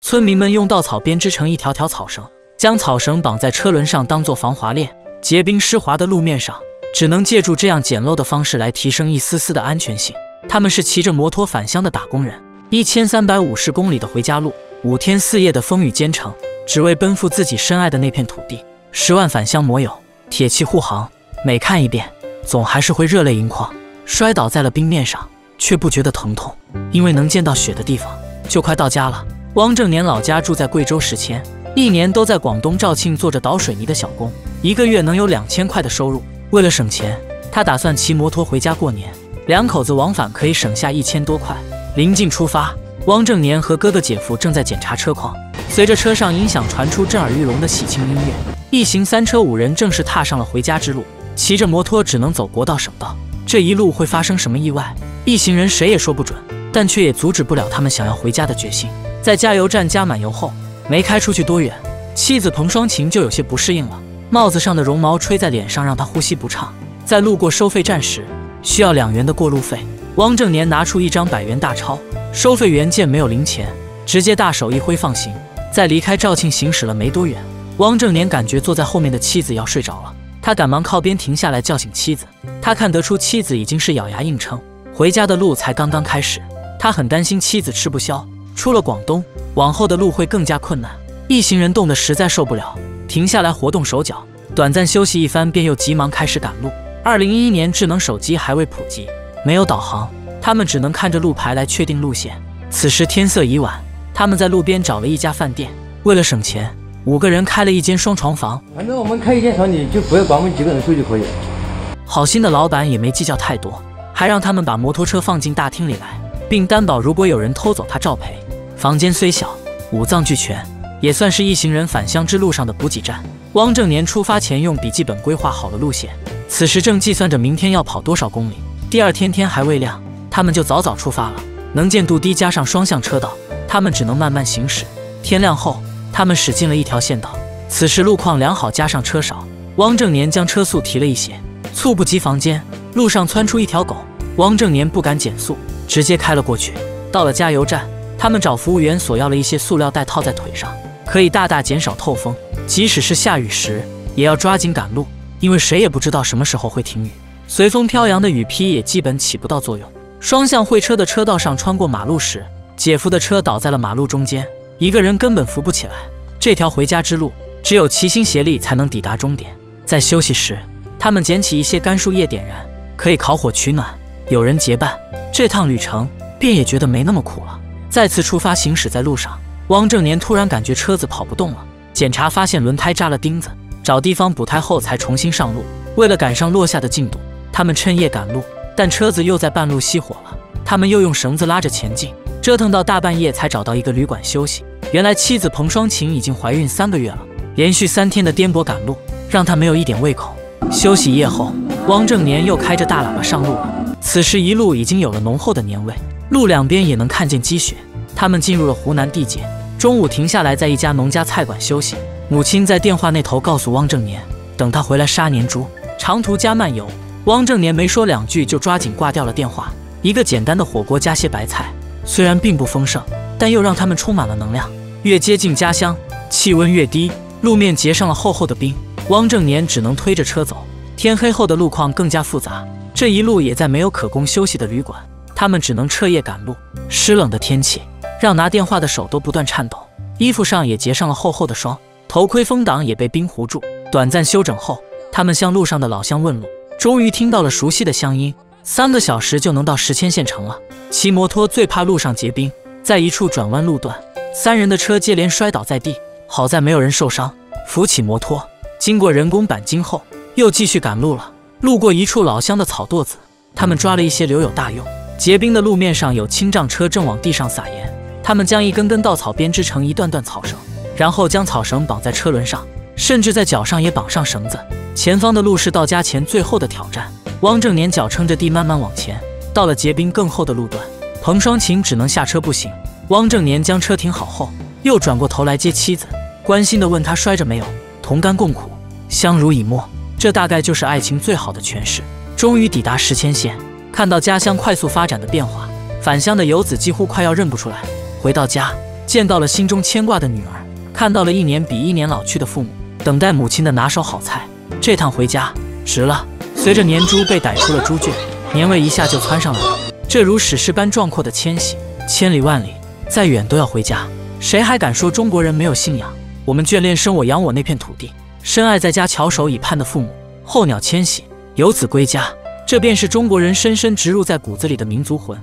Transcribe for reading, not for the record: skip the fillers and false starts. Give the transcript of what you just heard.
村民们用稻草编织成一条条草绳，将草绳绑在车轮上当作防滑链。结冰湿滑的路面上，只能借助这样简陋的方式来提升一丝丝的安全性。他们是骑着摩托返乡的打工人，1350公里的回家路，5天4夜的风雨兼程，只为奔赴自己深爱的那片土地。10万返乡摩友，铁骑护航，每看一遍，总还是会热泪盈眶。摔倒在了冰面上，却不觉得疼痛，因为能见到雪的地方就快到家了。汪正年老家住在贵州石阡，一年都在广东肇庆做着倒水泥的小工，一个月能有2000块的收入。为了省钱，他打算骑摩托回家过年，两口子往返可以省下1000多块。临近出发，汪正年和哥哥姐夫正在检查车况，随着车上音响传出震耳欲聋的喜庆音乐，一行3车5人正式踏上了回家之路。骑着摩托只能走国道省道，这一路会发生什么意外，一行人谁也说不准，但却也阻止不了他们想要回家的决心。在加油站加满油后，没开出去多远，妻子彭双琴就有些不适应了，帽子上的绒毛吹在脸上，让她呼吸不畅。在路过收费站时，需要2元的过路费。汪正年拿出一张100元大钞，收费员见没有零钱，直接大手一挥放行。在离开肇庆行驶了没多远，汪正年感觉坐在后面的妻子要睡着了，他赶忙靠边停下来叫醒妻子。他看得出妻子已经是咬牙硬撑，回家的路才刚刚开始，他很担心妻子吃不消。出了广东，往后的路会更加困难。一行人冻得实在受不了，停下来活动手脚，短暂休息一番，便又急忙开始赶路。2011年智能手机还未普及，没有导航，他们只能看着路牌来确定路线。此时天色已晚，他们在路边找了一家饭店，为了省钱，5个人开了一间双床房。反正我们开一间房，你就不要管我们几个人住就可以了。好心的老板也没计较太多，还让他们把摩托车放进大厅里来，并担保如果有人偷走他照赔。房间虽小，5脏俱全，也算是一行人返乡之路上的补给站。汪正年出发前用笔记本规划好了路线，此时正计算着明天要跑多少公里。第二天天还未亮，他们就早早出发了。能见度低加上双向车道，他们只能慢慢行驶。天亮后，他们驶进了一条县道，此时路况良好加上车少，汪正年将车速提了一些。猝不及防间，路上窜出一条狗，汪正年不敢减速，直接开了过去。到了加油站，他们找服务员索要了一些塑料袋套在腿上，可以大大减少透风。即使是下雨时，也要抓紧赶路，因为谁也不知道什么时候会停雨。随风飘扬的雨披也基本起不到作用。双向会车的车道上穿过马路时，姐夫的车倒在了马路中间，一个人根本扶不起来。这条回家之路，只有齐心协力才能抵达终点。在休息时，他们捡起一些干树叶点燃，可以烤火取暖。有人结伴，这趟旅程便也觉得没那么苦了。再次出发行驶在路上，汪正年突然感觉车子跑不动了，检查发现轮胎扎了钉子，找地方补胎后才重新上路。为了赶上落下的进度，他们趁夜赶路，但车子又在半路熄火了，他们又用绳子拉着前进，折腾到大半夜才找到一个旅馆休息。原来妻子彭双琴已经怀孕3个月了，连续3天的颠簸赶路让她没有一点胃口。休息一夜后，汪正年又开着大喇叭上路了。此时一路已经有了浓厚的年味，路两边也能看见积雪。他们进入了湖南地界，中午停下来在一家农家菜馆休息。母亲在电话那头告诉汪正年，等他回来杀年猪，长途加慢油。汪正年没说2句就抓紧挂掉了电话。一个简单的火锅加些白菜，虽然并不丰盛，但又让他们充满了能量。越接近家乡，气温越低，路面结上了厚厚的冰，汪正年只能推着车走。天黑后的路况更加复杂，这一路也在没有可供休息的旅馆，他们只能彻夜赶路。湿冷的天气让拿电话的手都不断颤抖，衣服上也结上了厚厚的霜，头盔风挡也被冰糊住。短暂休整后，他们向路上的老乡问路，终于听到了熟悉的乡音。3个小时就能到石阡县城了。骑摩托最怕路上结冰，在一处转弯路段，3人的车接连摔倒在地，好在没有人受伤。扶起摩托，经过人工钣金后，又继续赶路了。路过一处老乡的草垛子，他们抓了一些留有大用。结冰的路面上有轻障车正往地上撒盐，他们将一根根稻草编织成一段段草绳，然后将草绳绑在车轮上，甚至在脚上也绑上绳子。前方的路是到家前最后的挑战。汪正年脚撑着地慢慢往前，到了结冰更厚的路段，彭双琴只能下车步行。汪正年将车停好后，又转过头来接妻子，关心地问她摔着没有。同甘共苦，相濡以沫，这大概就是爱情最好的诠释。终于抵达石阡县，看到家乡快速发展的变化，返乡的游子几乎快要认不出来。回到家，见到了心中牵挂的女儿，看到了一年比一年老去的父母，等待母亲的拿手好菜。这趟回家值了。随着年猪被逮出了猪圈，年味一下就窜上来了。这如史诗般壮阔的迁徙，千里万里，再远都要回家。谁还敢说中国人没有信仰？我们眷恋生我养我那片土地，深爱在家翘首以盼的父母，候鸟迁徙，游子归家，这便是中国人深深植入在骨子里的民族魂。